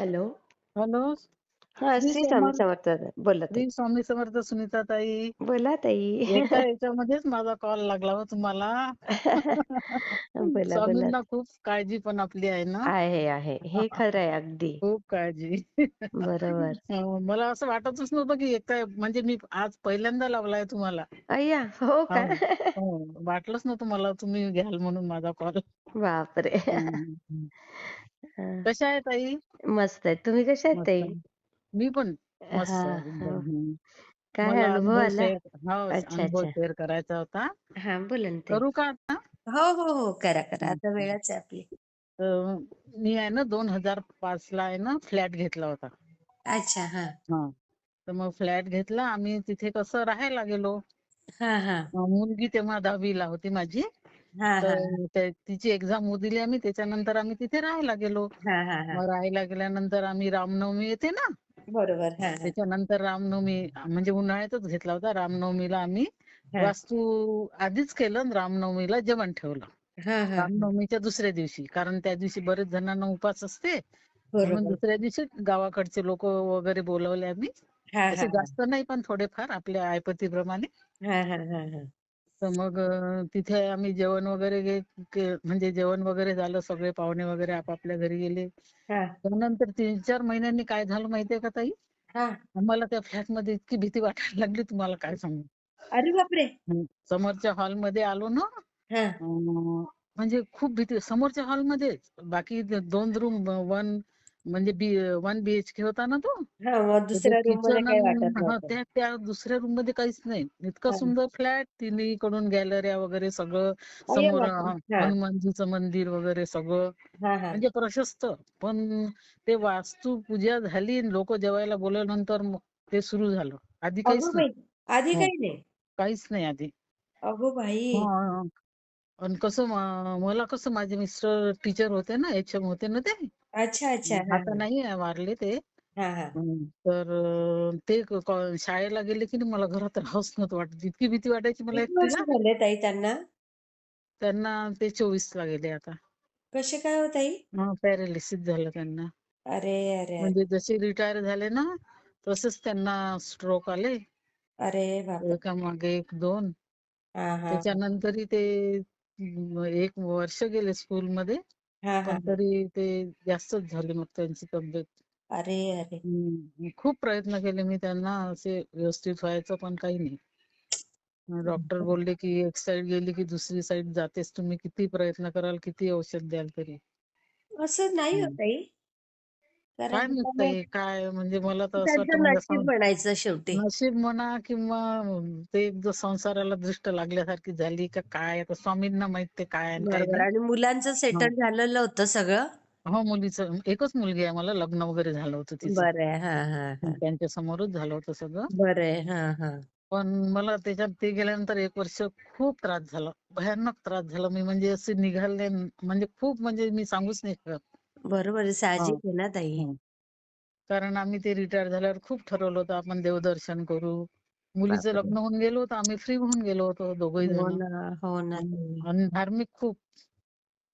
Hello. Hello. हां, श्री श्री स्वामी समर्थ. समर्थ. बोला ताई. श्री स्वामी समर्थ सुनीता ताई. बोला ताई. एका याच्यामध्येच माझा कॉल लागला हो तुम्हाला. बोला, बोला. स्वामींना खूप काळजी पण आपली आहे ना. आहे. हे खरं आहे अगदी. खूप काळजी. बरोबर. मला असं वाटतच नव्हतं की एकटा म्हणजे मी आज पहिल्यांदा लावलाय तुम्हाला. अय्या! हो हो. का? हो. वाटलंच नव्हतं मला तुम्ही घ्याल म्हणून माझा कॉल. बापरे! हं. कशा आहे ताई? मस्त आहे. तुम्ही कशा आहेत मस्त. ताई? मी पण मस्त हां, एकदम. हां. काय मला अनुभव अनुभव आला? शेअर हो, अच्छा, अनुभव अच्छा. शेअर करायचा होता. हां, बोला ना ताई. करू का आता? हो. करा, करा. हं, आता हं. वेळच आहे आपली. अ, मी आहे ना 2005 ला आहे ना फ्लॅट घेतला होता. अच्छा. हां. हां. तर मग फ्लॅट घेतला आम्ही तिथे कसं राहायला गेलो. हां. मुलगी तेव्हा 10वी ला होती माझी. हां. तर तिची एक्झाम दिली आम्ही त्याच्यानंतर आम्ही तिथे राहायला गेलो. हां. मग राहायला गेल्यानंतर आम्ही रामनवमी येते ना, बरोबर. हां. त्याच्यानंतर रामनवमी म्हणजे उन्हाळ्यातच घेतला होता. रामनवमीला आम्ही हां. वास्तू आधीच केलं आणि रामनवमीला जेवण ठेवलं. हां. रामनवमीच्या दुसऱ्या दिवशी. कारण त्या दिवशी बरेच जणांना उपास असते. म्हणून बरोबर. दुसऱ्या दिवशी गावाकडचे लोक वगैरे बोलवले आम्ही. तसे हां. जास्त नाही पण थोडेफार आपल्या ऐपतीप्रमाणे. हां. तर मग तिथे आम्ही जेवण वगैरे म्हणजे जेवण वगैरे झालं. सगळे पाहुणे वगैरे आपापल्या घरी गेले. हां. त्यानंतर 3-4 महिन्यांनी काय झालं माहितीये का ताई? हां. आम्हाला त्या फ्लॅटमध्ये इतकी भीती वाटायला लागली तुम्हाला काय सांगू. अरे बापरे! समोरच्या हॉलमध्ये आलो ना, हां. म्हणजे खूप भीती समोरच्या हॉलमध्येच. बाकी 2 रूम म्हणजे 1 बीएचके होता ना तो. हां, मग तर ते दुसऱ्या रूममध्ये किचन काही वाटत हां, नव्हतं. त्या दुसऱ्या रूममध्ये काहीच नाही. इतका हां. सुंदर फ्लॅट, तिन्हीकडून गॅलऱ्या वगैरे सगळं. अरे समोर बापरे! हां. हनुमानजीचं मंदिर वगैरे सगळं. हां. म्हणजे प्रशस्त. पण ते वास्तुपूजा झाली आणि लोकं जेवायला बोलवल्यानंतर मग ते सुरू झालं. आधी काहीच अगो नाही. बाई! आधी हो, काही नाही. काहीच नाही आधी. अगो बाई! हां. आणि कसं मला कसं माझे मिस्टर टीचर होते ना, एचएम होते ना ते. अच्छा. आता नाही आहे, वारले ते. हां. तर ते शाळेला गेले की नाही मला घरात राहावंच नव्हतं वाटत. इतकी भीती वाटायची मला किती वर्ष एकटीला. झाले ताई त्यांना? त्यांना ते 24 ला गेले आता. कसे काय हो ताई? पॅरालिसिस झालं त्यांना. अरे! म्हणजे जसे रिटायर झाले ना, तसंच त्यांना स्ट्रोक आले. अरे बापरे! एकामागे एक 2. हां. त्याच्यानंतरही ते 1 वर्ष गेले स्कूलमध्ये. पण हां. तरी ते जास्तच झाली मग त्यांची तब्येत. अरे! खूप प्रयत्न केले मी त्यांना असे व्यवस्थित व्हायचं, पण काही नाही. डॉक्टर बोलले की एक साइड गेली की दुसरी साइड जातेच. तुम्ही किती प्रयत्न कराल, किती औषध द्याल तरी. असं नाही हो हं. ताई. काय कारण माहीत त्याने ताई काय म्हणजे मला तर असं वाटतं त्यांचं म्हणजे असं नशीब म्हणायचं शेवटी. नशीब म्हणा किंवा ते एकदा संसाराला दृष्ट लागल्यासारखी झाली का काय आता स्वामींना माहित ते काय आहे आणि काय बरोबर नाही. आणि मुलांचं हां. सेटल झालेलं होतं सगळं? हो, मुलीचं एकच मुलगी आहे मला. लग्न वगैरे झालं होतं तिचं. बरं आहे. हां. त्यांच्या समोरच झालं होतं सगळं. बरं आहे. हां. पण मला त्याच्यात ते गेल्यानंतर 1 वर्ष खूप त्रास झाला. भयानक त्रास झाला. मी म्हणजे असे निघाले म्हणजे खूप म्हणजे मी सांगूच नाही शकत. बरोबर आहे. हां, साहजिक आहे ना ताई. हं. कारण आम्ही ते रिटायर झाल्यावर खूप ठरवलं होतं आपण देवदर्शन करू. मुलीचं बापरे! लग्न होऊन गेलं होतं. आम्ही फ्री होऊन गेलो होतो दोघंही हो जण. ना. हो ना ताई. आणि धार्मिक खूप.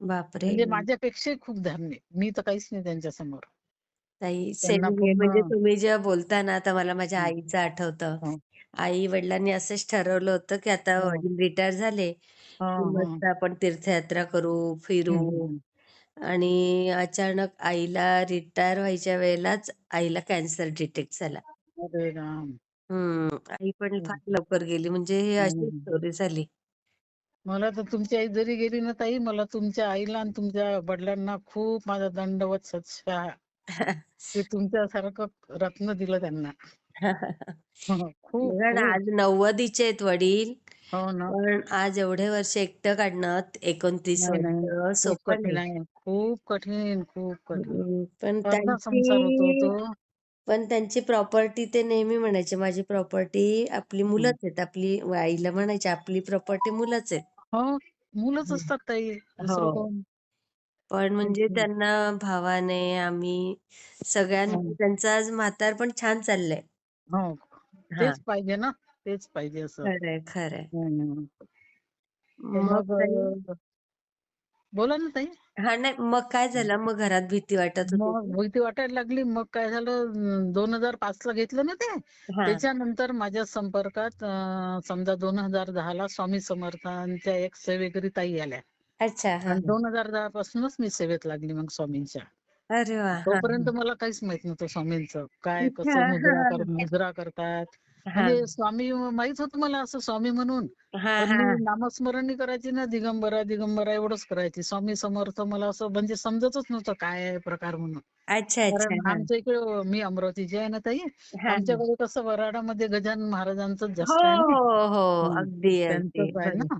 बापरे! म्हणजे माझ्यापेक्षाही खूप धार्मिक. मी तर काहीच नाही त्यांच्यासमोर. ताई त्यांना सेम हे म्हणजे पूर्ण तुम्ही जेव्हा बोलता ना, तर मला माझ्या हं, आईचं आठवतं. हं, आई-वडिलांनी असंच ठरवलं होतं, की आता हं, वडील रिटायर झाले, की हं, हं, मस्त आपण तीर्थयात्रा करू, फिरू हं. आणि अचानक आईला रिटायर व्हायच्या वेळेलाच आईला कॅन्सर डिटेक्ट झाला. अरे राम! आई पण हं, फार लवकर गेली म्हणजे हे अशी हं. स्टोरी झाली. मला तर तुमची आई जरी गेली ना ताई, मला तुमच्या आईला आणि तुमच्या वडिलांना खूप माझा दंडवत सत्कार. ते तुमच्यासारखं रत्न दिलं त्यांना. खूप बघा ना, खूप. आज 90चे आहेत वडील, हो ना. पण आज एवढे वर्ष एकटं काढणं 29 नाही. वर्ष खूप सोपं कठीण नाही. आहे. खूप कठीण, खूप कठीण. पण अर्धा संसार होतो तो. त्यांची प्रॉपर्टी ते नेहमी म्हणायचे, माझी प्रॉपर्टी आपली हं. मुलंच आहेत. आपली आईला म्हणायचे, आपली प्रॉपर्टी मुलंच आहेत. हो, मुलंच हं. असतात ताई, दुसरं हो. कोण? पण तेच म्हणजे ना. त्यांना भावाने, आम्ही सगळ्यांनी हं. त्यांचं आज म्हातारपण छान चाललंय. हो. हां. तेच पाहिजे ना, तेच पाहिजे असं. खरंय. हं. तर मग मग ताई बोला ना ताई. हा नाही मग काय झालं मग घरात भीती वाटत होती मग का? भीती वाटायला लागली. मग काय झालं, 2005 ला घेतलं ना ते. हा. त्याच्यानंतर माझ्या संपर्कात समजा 2010 ला स्वामी समर्थांच्या एक सेवेकरी ताई आल्या. अच्छा. हा आणि हा. 2010 पासूनच मी सेवेत लागली मग स्वामींच्या. अरे वा. हा तोपर्यंत मला काहीच माहित नव्हतं स्वामींचं. काय अच्छा. कसं हा मुजरा करतात. हा म्हणजे स्वामी माहित होतं मला असं स्वामी म्हणून. हा पण हा मी हा. नामस्मरण नाही करायची ना, दिगंबरा दिगंबरा एवढंच करायची. स्वामी समर्थ मला असं म्हणजे समजतच नव्हतं काय आहे प्रकार म्हणून. अच्छा अच्छा. कारण हा आमच्या इकडे, मी अमरावतीची आहे ना ताई, हा हा. आमच्याकडे कसं वराडामध्ये गजानन महाराजांचंच हो जास्त आहे ना. हो हो. हं, अगदी अगदी त्यांचंच आहे बरोबर. ना.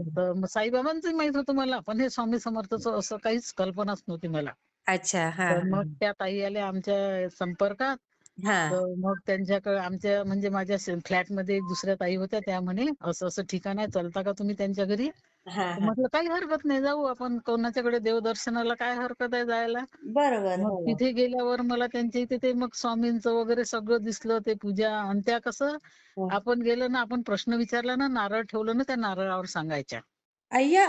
तर मग साईबाबांचंही माहित होतं मला, पण हे स्वामी समर्थचं असं काहीच कल्पनाच नव्हती मला. अच्छा. हा तर हा मग त्या ताई आल्या आमच्या संपर्कात. हा. तर मग त्यांच्याकडे आमच्या म्हणजे माझ्या फ्लॅटमध्ये एक दुसऱ्या ताई होत्या. त्या म्हणे असं असं ठिकाण आहे, चलता का तुम्ही त्यांच्या घरी? हा तर हा. म्हटलं काही हरकत नाही, जाऊ आपण. कोणाच्याकडे देवदर्शनाला काय हरकत आहे जायला. बरोबर. मग हो. तिथे गेल्यावर मला त्यांच्या इथे ते मग स्वामींचं वगैरे सगळं दिसलं, ते पूजा. आणि त्या कसं हो. आपण गेलं ना, आपण प्रश्न विचारला ना, नारळ ठेवलं ना, त्या नारळावर सांगायच्या. अय्या.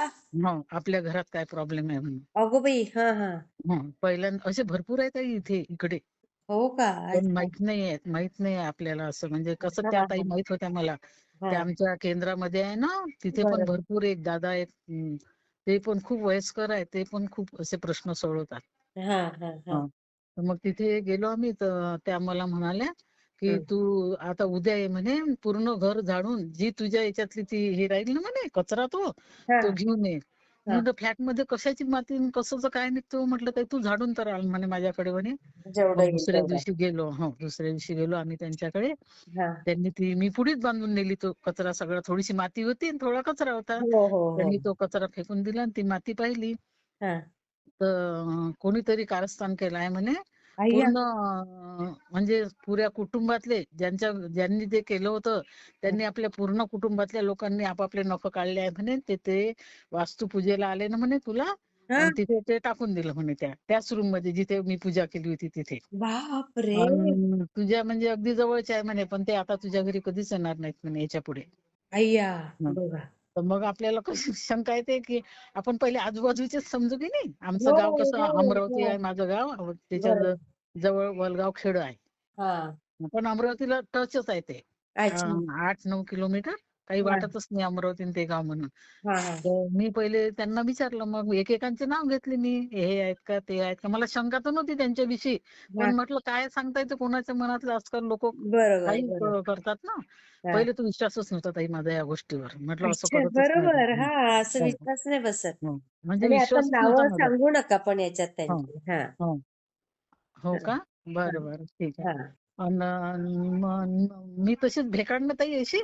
आपल्या घरात काय प्रॉब्लेम आहे म्हणून. अगो बाई. हा हा. पहिल्यांदा असे भरपूर आहेत ताई इथे इकडे. हो का? पण अच्छा. माहित नाही आपल्याला असं. म्हणजे कसं हा त्या ताई हा माहित होत्या मला. हा. त्या आमच्या केंद्रामध्ये आहे ना, तिथे पण बरोबर. भरपूर एक दादा आहेत. ते पण खूप वयस्कर आहेत. ते पण खूप असे प्रश्न सोडवतात. हा हा हा. हं. तर मग तिथे गेलो आम्ही. तर त्या मला म्हणाल्या, की हम्म. तू आता उद्या ये म्हणे, पूर्ण घर झाडून, जी तुझ्या याच्यातली ती हे राहील ना म्हणे कचरा, तो हा तो घेऊन ये. हा. म्हटलं फ्लॅटमध्ये कशाची माती आणि कसंच काय निघतो. म्हटलं ताई तू झाडून तर आण म्हणे माझ्याकडे म्हणे. जेवढं मग येईल तेवढं. दुसऱ्या दिवशी गेलो आम्ही त्यांच्याकडे. हा. त्यांनी ती मी पुढीच बांधून नेली तो कचरा सगळा. थोडीशी माती होती आणि थोडा कचरा होता. हो हो हो. त्यांनी तो कचरा फेकून दिला आणि ती माती पाहिली. हा. तर कोणीतरी कारस्थान केलाय म्हणे. अय्या. पूर्ण म्हणजे पुऱ्या कुटुंबातले ज्यांनी ते केलं होतं, त्यांनी आपल्या पूर्ण कुटुंबातल्या लोकांनी आपापले नख काढले आहे म्हणे. ते वास्तुपूजेला आले ना म्हणे तुला. हा. आणि तिथे ते टाकून दिलं म्हणे त्याच रूम मध्ये जिथे मी पूजा केली होती तिथे. बापरे. तुझ्या म्हणजे अगदी जवळचे आहे म्हणे, पण ते आता तुझ्या घरी कधीच येणार नाहीत म्हणे याच्या पुढे. अय्या. हं. बघा. तर मग आपल्याला कशी शंका येते, की आपण पहिले आजूबाजूचेच समजू की नाही. आमचं हो गाव कसं हो अमरावती हो. आहे माझं गाव. त्याच्या बरोबर. जवळ वलगाव खेड आहे. हा. पण अमरावतीला टचच आहे ते. अच्छा. 8-9 किलोमीटर. काही हा वाटतच नाही अमरावती आणि ते गाव म्हणून. हा हा. तर मी पहिले त्यांना विचारलं, मग एकेकांचे नाव घेतले मी. हे आहेत का, ते आहेत का. मला शंका तर नव्हती त्यांच्याविषयी. हा. पण म्हटलं काय सांगता येतं कोणाच्या मनातलं, आजकाल लोक बरोबर काही बरोबर. करतात ना. हा. पहिले तो विश्वासच नव्हता ताई माझा या गोष्टीवर. म्हटलं असं अच्छा. करतच नाही. बरोबर. हं. हा. असं हं. विश्वास नाही बसत. हं. म्हणजे आणि आता विश्वासच नव्हता नावं माझा. सांगू नका पण याच्यात हं. त्यांची. हा. हं. हो हा. का? हा. बरं, बरं. ठीक आहे. हा. मी तशीच भेकाडणं ताई अशी.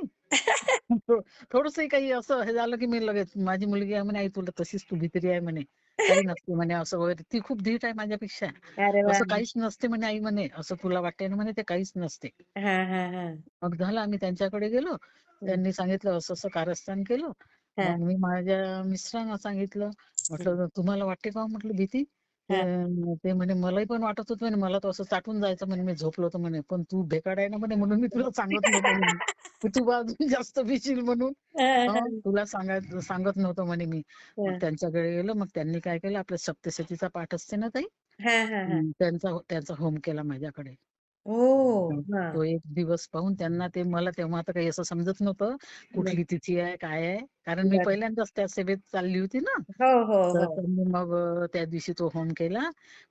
थोडंसं काही असं हे झालं, की मी लगेच, माझी मुलगी आहे म्हणे, आई तुला तशीच तू भित्री आहे म्हणे. काही नसते म्हणे असं वगैरे. ती खूप धीट आहे माझ्यापेक्षा. अरे वा. असं काहीच नसते म्हणे आई म्हणे. असं तुला वाटते ना म्हणे, ते काहीच नसते. हा हा हा. मग झालं आम्ही त्यांच्याकडे गेलो. हम्म. त्यांनी सांगितलं असं असं कारस्थान केलं. हा. मग मी माझ्या मिस्टरांना सांगितलं. हम्म. म्हटलं तुम्हाला वाटते का हो?" म्हटलं भीती. ते हा. ते म्हणे मलाही पण वाटत होतं म्हणे, मला तर असं चाटून जायचं म्हणे, मी झोपलो होतो म्हणे. पण तू भेकाड आहे ना म्हणे, म्हणून मी तुला सांगत नव्हतो म्हणे. की तू अजून जास्त भिशील म्हणून. हा, हा, तुला सांगत नव्हतं म्हणे मी. मग हा. त्यांच्याकडे गेलो. मग त्यांनी काय केलं, आपल्या सप्तशतीचा पाठ असते ना ताई. हा, हा, हा. त्यांचा होम केला माझ्याकडे. ओ. हा. तो एक दिवस पाहून त्यांना ते, मला तेव्हा तर काही असं समजत नव्हतं बर. कुठली तिथी आहे काय आहे. कारण मी बर. पहिल्यांदाच त्या सेवेत चालली होती ना. हो हो तर हो. त्यांनी मग त्या दिवशी तो होम केला.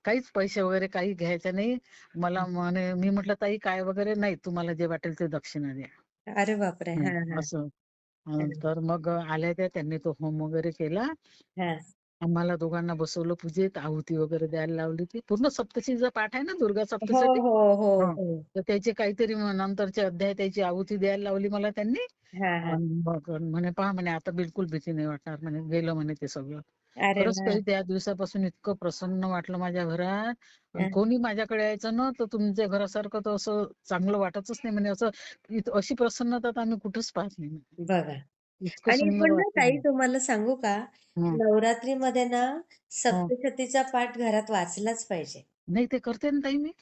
काहीच पैसे वगैरे काही घ्यायचे नाही. मला म्हणे, मी म्हटलं ताई काय वगैरे नाही, तुम्हाला जे वाटेल ते दक्षिणा द्या. अरे बापरे. हा हा. असं. तर मग आल्या त्यांनी तो होम वगैरे केला. हा. आम्हाला दोघांना बसवलं पूजेत, आहुती वगैरे द्यायला लावली होती. पूर्ण सप्तशतीचा पाठ आहे ना, दुर्गा हो सप्तशती. हो हो हां. हो. तर त्याचे काहीतरी नंतरचे अध्याय, त्याची आहुती द्यायला लावली मला त्यांनी. हा हा. आणि मग म्हणे पहा म्हणे, आता बिलकुल भीती नाही वाटणार म्हणे. गेलं म्हणे ते सगळं. अरे खरंच वा. काही त्या दिवसापासून इतकं प्रसन्न वाटलं माझ्या घरात. आणि हा. कोणी माझ्याकडे यायचं ना, तर तुमच्या घरासारखं तर असं चांगलं वाटतच नाही म्हणे. असं अशी प्रसन्नता तर आम्ही कुठंच पाहत नाही म्हणे. बघा. इतकं आणि सुंदर पण ना वाटतं ताई म्हणे. तुम्हाला सांगू का, हं, नवरात्रीमध्ये ना हं. सप्तशतीचा पाठ घरात वाचलाच पाहिजे. नाही ते करते ना ताई मी.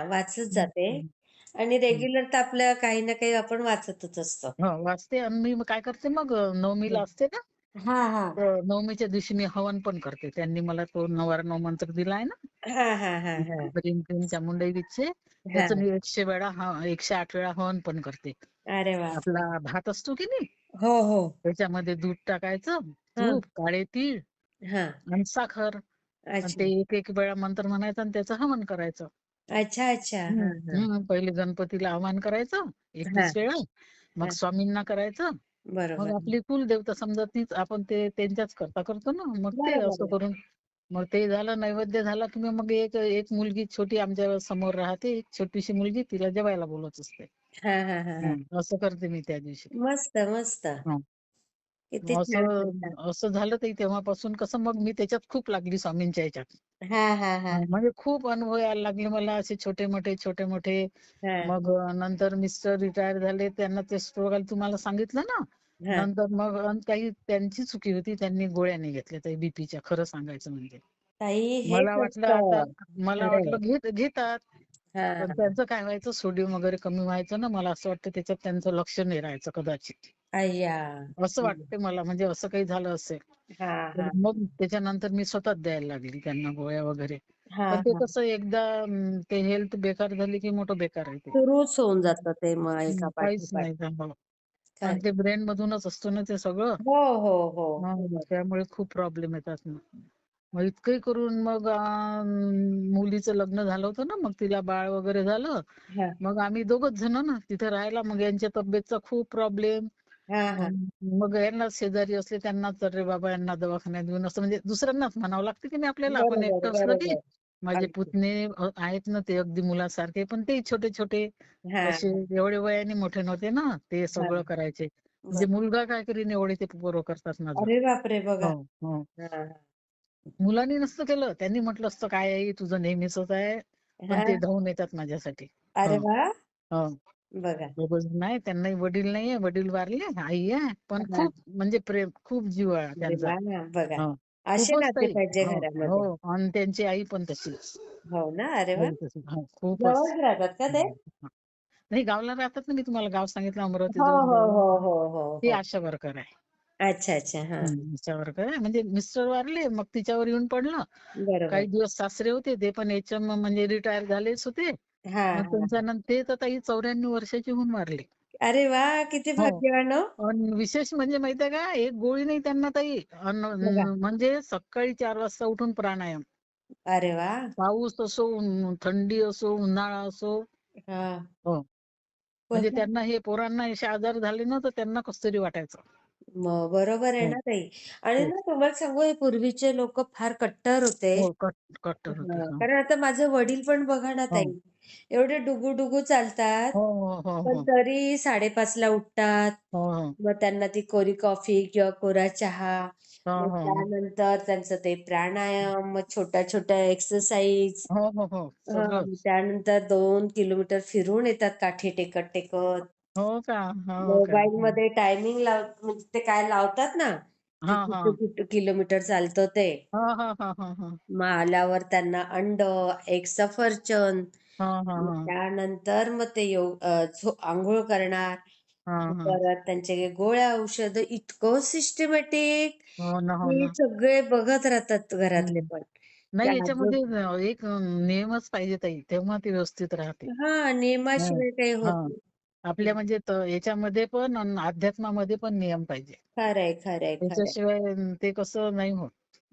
वाचत हं, जाते. हं, आणि हं. रेग्युलर तर आपल्या काही ना काही आपण वाचतच असतो. वाचते. आणि मी मग काय करते, मग नवमीला हं. असते ना, हा हा तर नवमीच्या दिवशी मी हवन पण करते. त्यांनी मला तो नवारण मंत्र दिलाय ना, हा हा हा हा ह्रीं क्लीं चामुंडाई विचे, हा. त्याचं मी 108 वेळा हवन पण करते. अरे वा. आपला भात असतो की नाही, हो हो. त्याच्यामध्ये दूध टाकायचं, हा तूप, काळे तीळ हा. आणि साखर, आणि अच्छा ते एक एक वेळा मंत्र म्हणायचं आणि त्याचं हवन करायचं. अच्छा अच्छा. हा हा पहिले गणपतीला आवाहन करायचं हा 31 वेळा, मग हा. स्वामींना करायचं, मग बरोबर आपली कुलदेवता समजा तीच, आपण ते त्यांच्याच करता करतो ना, मग ते बरोबर असं आहे. करून मग ते झालं, नैवेद्य झाला की मग एक एक मुलगी छोटी आमच्या समोर राहते, एक छोटीशी मुलगी, तिला जेवायला बोलवत असते. हा हा हा हा. असं करते मी त्या दिवशी. मस्त मस्त. किती छान असं करता. असं झालं ते, तेव्हापासून कसं मग मी त्याच्यात खूप लागली स्वामींच्या ह्याच्यात. हा हा हा म्हणजे खूप अनुभव यायला लागले मला, असे छोटे मोठे. हा मग नंतर मिस्टर रिटायर झाले, त्यांना ते स्ट्रोक आलं तुम्हाला सांगितलं ना. हा. नंतर मग काही त्यांची चुकी होती, त्यांनी गोळ्या नाही घेतल्या त्या बीपीच्या, खरं सांगायचं म्हणजे. ताई मला हेच वाटलं आता, असतं. मला खरंय. वाटलं घेतात, पण हा. त्यांचं काय व्हायचं, सोडियम वगैरे कमी व्हायचं ना, मला असं वाटतं त्याच्यात त्यांचं लक्ष नाही राहायचं कदाचित, अय्या. असं वाटते मला, म्हणजे असं काही झालं असेल. हा तर हा मग त्याच्यानंतर मी स्वतःच द्यायला लागली त्यांना गोळ्या वगैरे. हा पण ते हा. कसं एकदा ते हेल्थ बेकार झाली की मोठं बेकार आहे ते. सुरूच होऊन जातं ते मग एका काहीच पाठोपाठ. नाही झालं. आणि खरं. ते ब्रेन मधूनच असतं ना ते सगळं. हो हो हो. त्यामुळे खूप प्रॉब्लेम येतात ना. मग इतकंही करून मग मुलीचं लग्न झालं होतं ना, मग तिला बाळ वगैरे झालं. हा मग आम्ही दोघच जण ना तिथे राहायला, मग यांच्या तब्येतचा खूप प्रॉब्लेम. हा हा. मग यांना शेजारी असले त्यांनाच, तर रे बाबा यांना दवाखान्यात घेऊन, असं म्हणजे दुसऱ्यांनाच म्हणावं लागतं की नाही आपल्याला, आपण बरोबर एकटं असलं की. बरोबर. माझे अगदी. पुतणे आहेत ना, ते अगदी मुलासारखे, पण ते छोटे छोटे हा असे, हा एवढे वयाने मोठे नव्हते ना, ते हा. सगळं करायचे. म्हणजे बर. मुलगा काय करीन एवढे ते पोरं करतात माझं. अरे बापरे बघा. हो हो. हा मुलांनी नसतं केलं, त्यांनी म्हटलं असतं काय आहे तुझं नेहमीच आहे, पण हा. ते धावून येतात माझ्यासाठी. अरे हो वा. हो. बघा. दोघंजण नाही, त्यांनाही वडील नाहीये, वडील वारले, आई आहे, पण हा. खूप म्हणजे प्रेम, खूप जीव आहे अरे त्यांचा. वा ना बघा. हो. असे खूपच नाते ताई. पाहिजे हो घरामध्ये. हो. आणि त्यांची आई पण तशीच. हो ना. अरे वा. आई तशी. हो खूपच. जवळच राहतात का ते? नाही, गावला राहतात ना, मी तुम्हाला गाव सांगितलं, अमरावती हो जवळ हो गाव हो आहे. हो हो ती हो. आशा वर्कर आहे. अच्छा अच्छा. हा. आशा वर्कर आहे, म्हणजे मिस्टर वारले मग तिच्यावर येऊन पडलं. बरोबर. काही दिवस सासरे होते, ते पण HM म्हणजे रिटायर झालेच होते. हा मग हा. त्यांच्यानंतर ते तर ताई 94 वर्षाची होऊन वारले. अरे वा. किती हो. भाग्यवान हो. आणि विशेष म्हणजे माहितीये का, एक गोळी नाही त्यांना ताई. बघा. म्हणजे सकाळी 4 वाजता उठून प्राणायाम. अरे वा. पाऊस असो, थंडी असो, उन्हाळा असो. हा. हो. म्हणजे बघा. त्यांना हे पोरांना असे आजार झाले ना, तर त्यांना कसं तरी वाटायचं. मग बरोबर आहे हो. ना ताई. आणि ना तेच. तुम्हाला सांगू, हे पूर्वीचे लोक फार कट्टर होते. हो. कट्टर होते. हो. कारण आता माझे वडील पण बघा ना हो. ताई, एवढे डुगू चालतात, हो. हो. हो. पण हो. तरी 5:30 ला उठतात. हो. हो. मग त्यांना ती कोरी कॉफी किंवा कोरा चहा, हो. मग हो. त्यानंतर त्यांचं ते प्राणायाम, मग छोट्या छोट्या एक्सरसाइज, हो. हो. हो. सगळंच. त्यानंतर 2 किलोमीटर फिरून येतात काठी टेकत टेकत. हो का? हो का? मोबाईल मध्ये टायमिंग म्हणजे ते काय लावतात ना, की हां, किती हां. किती किलोमीटर चालतं ते. हां, हां, हां, हां, हां. मग आल्यावर त्यांना अंड, एक सफरचंद, हां, हां, मग हां. त्यानंतर मग ते अंघोळ करणार. हां, मग हां. परत त्यांचे गोळ्या औषध, इतकं सिस्टमॅटिक हो ना, हो की ना. सगळे बघत राहतात घरातले हं. पण. नाही, त्या याच्यामध्ये एक नियमच पाहिजे ताई, तेव्हा ती व्यवस्थित राहते. हा, हं. नियमाशिवाय काही होत हां. नाही. आपल्या म्हणजे याच्यामध्ये पण आणि अध्यात्मामध्ये पण नियम पाहिजे. खरंय खरंय खरंय. त्याच्याशिवाय ते कसं नाही होत.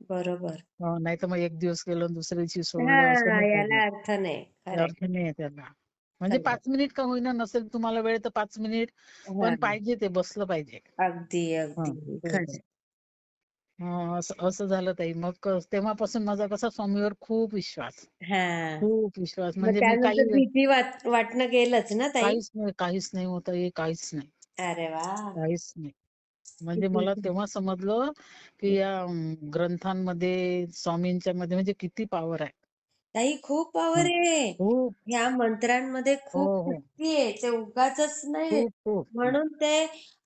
बरोबर. नाहीतर मग एक दिवस केलं, दुसऱ्या दिवशी हा, सोडलं, असं नाही पाहिजे. याला अर्थ नाही. खरंय अर्थ नाही आहे त्याला. म्हणजे खरंय. 5 मिनिट का होईना, नसेल तुम्हाला वेळ तर 5 मिनिट, हा, पण पाहिजे, ते बसलं पाहिजे. अगदी हां, अगदी तेच. खरंय. असं असं झालं ताई. मग तेव्हापासून माझा कसा स्वामीवर खूप विश्वास. हा. खूप विश्वास. मग म्हणजे मी त्यानंतर भीती वाटणं गेलंच ना ताई. काहीच नाही होत आहे, काहीच नाही. अरे वा. काहीच नाही. म्हणजे किती मला छान. तेव्हा समजलं, की या ग्रंथांमध्ये, स्वामींच्या मध्ये म्हणजे किती पॉवर आहे. ताई खूप पॉवर हं. आहे. खूप. ह्या मंत्रांमध्ये हो, खूप हो. शक्ती आहे. ते उगाचच नाही. खूप, खूप. म्हणून ते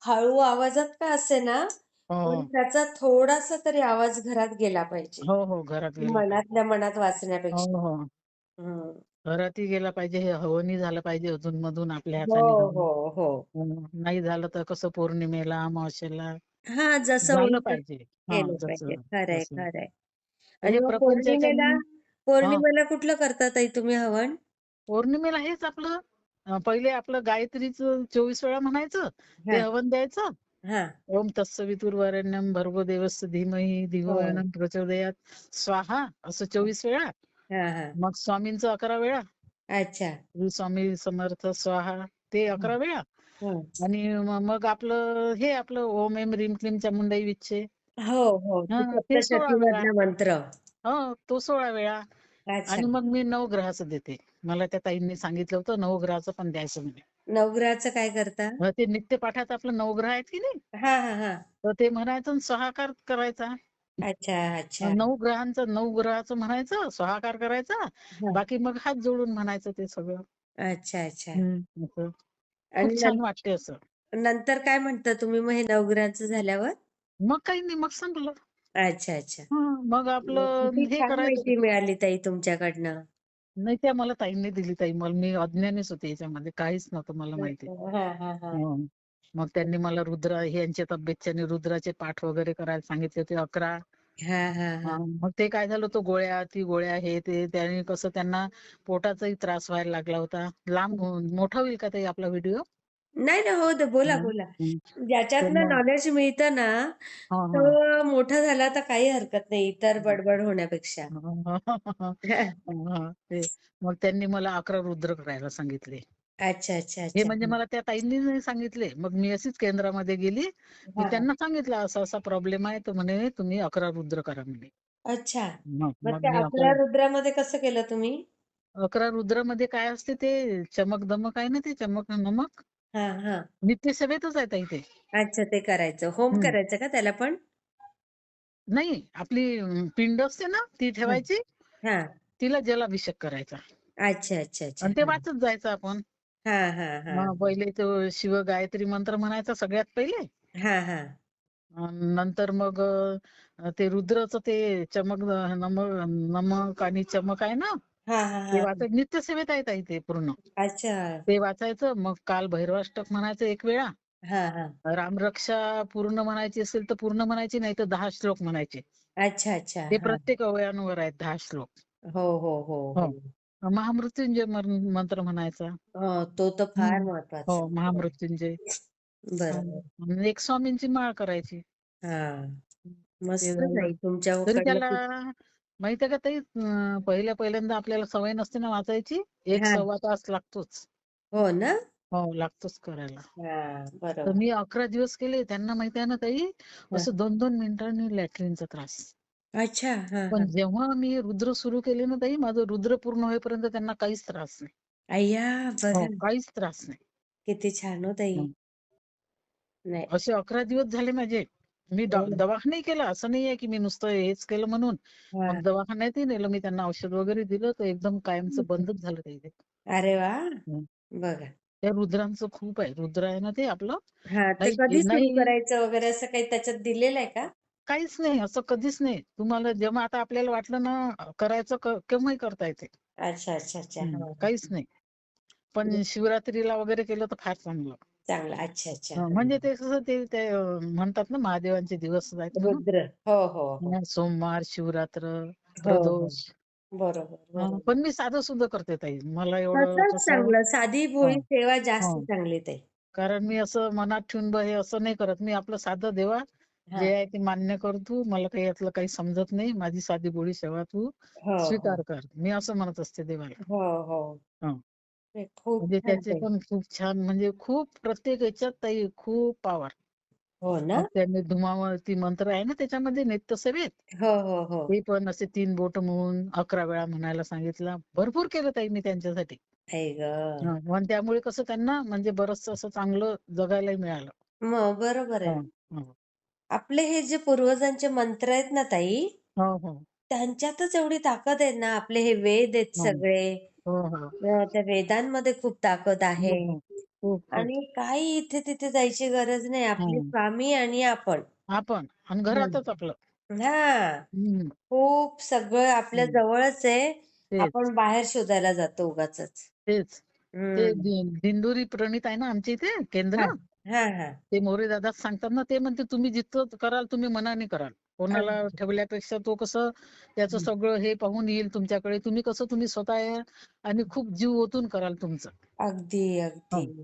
हळू आवाजात का असेना, हो, पण हो. त्याचा थोडासा तरी आवाज घरात गेला पाहिजे. हो, हो. घरात गेला पाहिजे. मनातल्या मनात हो, वाचण्यापेक्षा. हो. हं. घरातही गेला पाहिजे. हे हवनही झालं पाहिजे अधून-मधून आपल्या हो, हाताने घरी. हो, हो. नाही झालं तर कसं पौर्णिमेला, अमावास्येला हा, जसं झालं होईल तसं पाहिजे. केलं पाहिजे. जसं खरंय, असं. खरंय. तर आणि हे मग प्रपंचाच्या पौर्णिमेला हां. पौर्णिमेला कुठलं करता ताई तुम्ही हवन? पौर्णिमेला हेच आपलं पहिले आपलं गायत्रीचं 24 वेळा म्हणायचं. ते हां, हवन द्यायचं. हां. ओम तत्सवितुर्वरेण्यं भर्गो देवस्य धीमहि धियो यो हो. नः प्रचोदयात् स्वाहा असं 24 वेळा. हां, हां. मग स्वामींचं 11 वेळा. अच्छा. श्री स्वामी समर्थ स्वाहा ते हं, 11 वेळा. हं. आणि मग आपलं हे आपलं ओम ऐं ह्रीं क्लीं चामुंडाई विच्चे हो, हो. ते ते 16 वेळा. सप्तशतीमधला मंत्र. तो 16 वेळा. अच्छा. आणि मग मी नवग्रहाचं देते. मला त्या ताईंनी सांगितलं होतं नवग्रहाचं पण द्यायचं म्हणे. नवग्रहाचं काय करता? ते नित्यपाठात आपलं नवग्रह आहेत की नाही, हां, हां, हां. तर ते म्हणायचं आणि स्वाहाकार करायचा. अच्छा, अच्छा. नवग्रहाचं म्हणायचं, स्वाहाकार करायचा. हां. बाकी मग हात जोडून म्हणायचं ते सगळं. अच्छा, अच्छा. असं. आणि खूप छान वाटते असं. नंतर काय म्हणता तुम्ही मग हे नवग्रहाचं झाल्यावर? मग काही नाही, मग संपलं. अच्छा, अच्छा. मग मग आपलं किती हे छान करायचं. माहिती मिळाली ताई तुमच्याकडनं. नाही, त्या मला ताईंनी दिली. ताई मला मी अज्ञानीच होते याच्यामध्ये, काहीच नव्हतं मला माहिती. हां, हां, हां. हं. मग त्यांनी मला ह्यांच्या तब्येतच्याने रुद्राचे पाठ वगैरे करायला सांगितले होते 11. हां, हां, हां. मग ते काय झालं, तो गोळ्या हे ते त्याने कसं त्यांना पोटाचाही त्रास व्हायला लागला होता. मोठा होईल का ताई आपला व्हिडिओ? नाही ना, हो दे. बोला, हं, बोला. हं. तर ज्याच्यातनं मग नॉलेज मिळतं ना, हां, तो हां. मोठा झाला तर काही हरकत नाही इतर बडबड होण्यापेक्षा. ते मग त्यांनी मला 11 रुद्र करायला सांगितले. अच्छा, अच्छा, हे अच्छा. म्हणजे मला त्या ताईंनी नाही सांगितले. मग मी अशीच केंद्रामध्ये गेली. मी हां, हां. त्यांना सांगितलं असा-असा प्रॉब्लेम आहे. तर म्हणे तुम्ही 11 रुद्र करा म्हणे. अच्छा. मग मग मग त्या मी 11 रुद्रामध्ये कसं केलं तुम्ही? 11 रुद्रामध्ये काय असते ते चमक-दमक आहे ना, ते चमक-नमक हां, हां. नित्यसेवेतच आहे ताई ते. अच्छा, ते करायचं. होम हं. करायचं का त्याला पण? नाही, आपली पिंड असते ना, ती हां. ठेवायची. हां. तिला जलाभिषेक करायचा अच्छा, अच्छा, अच्छा. आणि ते हां. वाचत जायचं आपण. हां, हां, हां. मग पहिले तो शिव गायत्री मंत्र म्हणायचा सगळ्यात पहिले. हां, हां. नंतर मग ते रुद्राचं ते नमक आणि चमक आहे ना, हां, हां, ते हां. वाचायचं. नित्यसेवेत आहे ताई ते पूर्ण. अच्छा. ते वाचायचं. मग काल भैरवाष्टक म्हणायचं 1 वेळा. हां, हां. रामरक्षा पूर्ण म्हणायची असेल तर पूर्ण म्हणायची, नाही तर 10 श्लोक म्हणायचे. अच्छा, अच्छा. ते हां. प्रत्येक अवयवांवर आहेत 10 श्लोक. हो, हो, हो, हो. हो. महामृत्युंजय मंत्र म्हणायचा. तो तर फार हं. महत्वाचा हो, आहे. हो. महामृत्युंजय. बरोबर. आणि एक स्वामींची माळ करायची. हां. ते मस्त झालं. ताई तरी तुमच्याकडनं त्याला खूप. माहिती आहे का ताई, पहिल्यांदा आपल्याला सवय नसते ना वाचायची. 1 हां. सव्वा तास लागतोच. हो ना? हो, लागतोच करायला. हां. तर बरोबर. मी 11 दिवस केले. त्यांना माहिती आहे ना ताई, हां. असं 2-2 मिनिटांनी लॅट्रिनचा त्रास. अच्छा. हां, पण हां. जेव्हा मी रुद्र सुरू केले ना ताई, माझं रुद्र पूर्ण होईपर्यंत त्यांना काहीच त्रास नाही. अय्या! हो, बघा काहीच त्रास नाही. किती छान हो ताई. हं. नाही. असे 11 दिवस झाले माझे. मी हो ना. दवाखानाही केला. असं नाहीये की मी नुसतं हेच केलं म्हणून. हां. मग दवाखान्यातही नेलं मी त्यांना, औषध वगैरे दिलं, तर एकदम कायमचं बंदच झालं ताई ते. अरे वाह! हं. बघा. त्या रुद्रांचं खूप आहे. रुद्र आहे ना ते आपलं. हां. ते नाही कधी सुरू नाही करायचं वगैरे असं काही त्याच्यात दिलेलं आहे का? काहीच नाही. असं कधीच नाही. तुम्हाला जेव्हा आता आपल्याला वाटलं ना करायचं, केव्हाही करता येते. अच्छा, अच्छा, अच्छा. हां, हां. काहीच नाही. पण शिवरात्रीला वगैरे केलं तर फार चांगलं. चांगलं. अच्छा, अच्छा. हां. म्हणजे ते कसं ते ते म्हणतात ना महादेवांचे दिवस आहेत म्हणून. रुद्र. हो, हो, हो. सोमवार, शिवरात्र, हो, हो. प्रदोष. बरोबर, बरोबर. पण मी साधं-सुधं करते ताई. मला एवढं तसंच कसं चांगलं. साधी भोळी हं, सेवा जास्त हं. चांगली ताई. कारण मी असं मनात ठेवून हे असं नाही करत. मी आपलं साधं देवा हां. जे आहे ते मान्य कर तू. मला काही यातलं काही समजत नाही. माझी साधी भोळी सेवा तू हो, हो. स्वीकार कर. मी असं म्हणत असते देवाला. हो, हो. हं. ते खूप म्हणजे छान त्याचे ताई. पण खूप छान, म्हणजे खूप प्रत्येक ह्याच्यात ताई खूप पॉवर. हो मग ना? त्यांनी धुमावती मंत्र आहे ना त्याच्यामध्ये नित्यसेवेत. हो, हो, हो. ते पण असे 3 बोटं म्हणून 11 वेळा म्हणायला सांगितलं. भरपूर केलं ताई मी त्यांच्यासाठी. आई गं! पण त्यामुळे कसं त्यांना म्हणजे बरचसं असं चांगलं जगायलाही मिळालं. मग बरोबर आहे. हं, हं. आपले हे जे पूर्वजांचे मंत्र आहेत ना ताई, हो, हो. त्यांच्यातच एवढी ताकद आहे ना. आपले हे वेद आहेत हं. सगळे. हो, हो. त्या वेदांमध्ये खूप ताकद आहे. हो, हो. खूप, खूप. आणि काही इथे-तिथे जायची गरज नाही. आपले हं. स्वामी आणि आपण. आपण आणि हं. घरातच आपलं. हां. हं, खूप सगळं आपल्या हं. जवळच आहे. तेच, आपण बाहेर शोधायला जातो उगाचच. तेच. ते हं. दिंडोरी प्रणीत आहे ना आमच्या इथे केंद्र. हां. हां, हां. ते मोरे दादाच सांगतात ना, ते म्हणते तुम्ही जितकं कराल तुम्ही मनाने कराल. कोणाला अगदी. ठेवल्यापेक्षा तो कसं त्याचं हं. सगळं हे पाहून येईल तुमच्याकडे. तुम्ही कसं तुम्ही स्वतः आहे आणि खूप जीव ओतून कराल तुमचं. अगदी, अगदी. हं.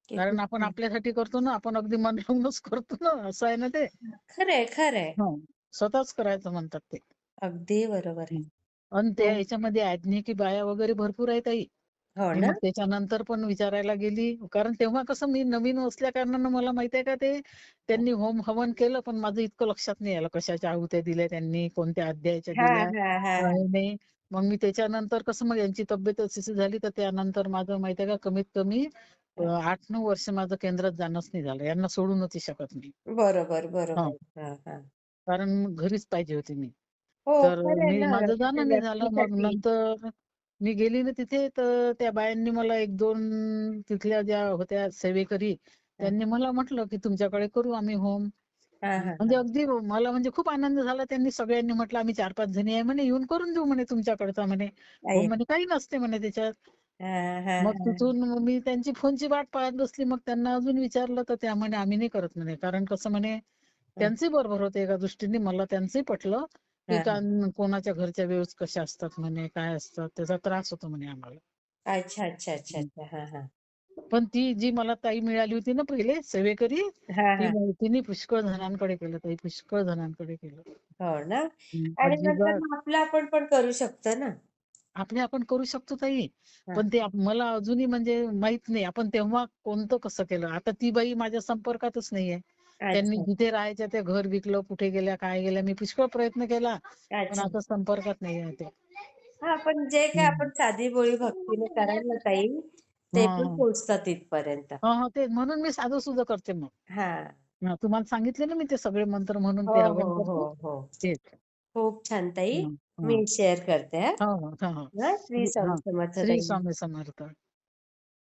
किती कारण आपण छान. आपल्यासाठी करतो ना, आपण अगदी मन लावूनच करतो ना, असं आहे ना ते. खरंय, खरंय. हं. स्वतःच करायचं म्हणतात ते. अगदी बरोबर आहे. हं. आणि त्या हो. याच्यामध्ये आज्ञिकी बाया वगैरे भरपूर आहेत ताई. हो मी ना? मग त्याच्यानंतर पण विचारायला गेली. कारण तेव्हा कसं मी नवीन असल्या कारणानं मला माहिती आहे का ते त्यांनी होम हवन केलं, पण माझं इतकं लक्षात नाही आलं कशाच्या आहुत्या दिल्या त्यांनी, कोणत्या अध्यायाच्या हां, दिल्या. हां, हां, हां. हे नाही. मग मी त्याच्यानंतर कसं मग यांची तब्येत अशी झाली तर त्यानंतर माझं माहिती आहे का कमीत कमी 8-9 वर्ष माझं केंद्रात जाणंच नाही झालं. यांना सोडू नव्हती शकत मी. बरोबर, हां. बरोबर. हां, हां. कारण मग घरीच पाहिजे होती मी. हो, तर खरंय मी ना. माझं त्या जाणं नाही झालं. मग व्यक्तीसाठी. नंतर मी गेली ना तिथे तर त्या बायांनी मला 1-2 तिथल्या ज्या होत्या सेवेकरी हां, त्यांनी मला म्हटलं, की तुमच्याकडे करू आम्ही होम. हां, हां, म्हणजे हां. अगदी मला म्हणजे खूप आनंद झाला. त्यांनी सगळ्यांनी म्हटलं, "आम्ही 4-5 जणी आहे म्हणे, येऊन करून देऊ म्हणे तुमच्याकडचा म्हणे. आई. होम म्हणे काही नसते म्हणे त्याच्यात." हां, हां, मग हां. तिथून मग मी त्यांची फोनची वाट पाहत बसली. मग त्यांना अजून विचारलं तर त्या म्हणे, "आम्ही नाही करत म्हणे." कारण कसं म्हणे हं. त्यांचंही बरोबर होतं एका दृष्टीने. मला त्यांचंही पटलं, की हां, हां. कोणाच्या घरच्या वेळेस कशा असतात म्हणे, काय असतात त्याचा त्रास होतो म्हणे आम्हाला. अच्छा, अच्छा, अच्छा, हं. अच्छा. हां, हां. पण ती जी मला ताई मिळाली होती ना पहिले सेवेकरी, हां, हां. तिने पुष्कळ जणांकडे केलं ताई, पुष्कळ जणांकडे केलं. हो ना? आणि नंतर अजिबात मग आपलं आपण पण करू शकतो ना. आपले आपण करू शकतो ताई. हां. पण ते मला अजूनही म्हणजे माहित नाही आपण तेव्हा कोणतं कसं केलं. आता ती बाई माझ्या संपर्कातच नाहीये. त्यांनी अच्छा, जिथे राहायच्या ते घर विकलं, कुठे गेल्या, काय गेल्या. मी पुष्कळ प्रयत्न केला, पण अच्छा. आता संपर्कात नाहीये ते. हां, पण जे काही हं. आपण साधी-भोळी भक्तीने कराल ना ताई, ते हां, पण हां. पोहोचतात तिथपर्यंत. हां, हां. तेच म्हणून मी साधं-सुधं करते मग. हां. हां, तुम्हाला सांगितले ना मी ते सगळे मंत्र म्हणून हो, ते हो, हवन हो, करतो. हो. तेच. खूप छान ताई. हं, मी हं. शेअर करते हां. हो, हो. हो, हो. हां, श्री स्वामी हां. समर्थ श्री ताई. स्वामी समर्थ.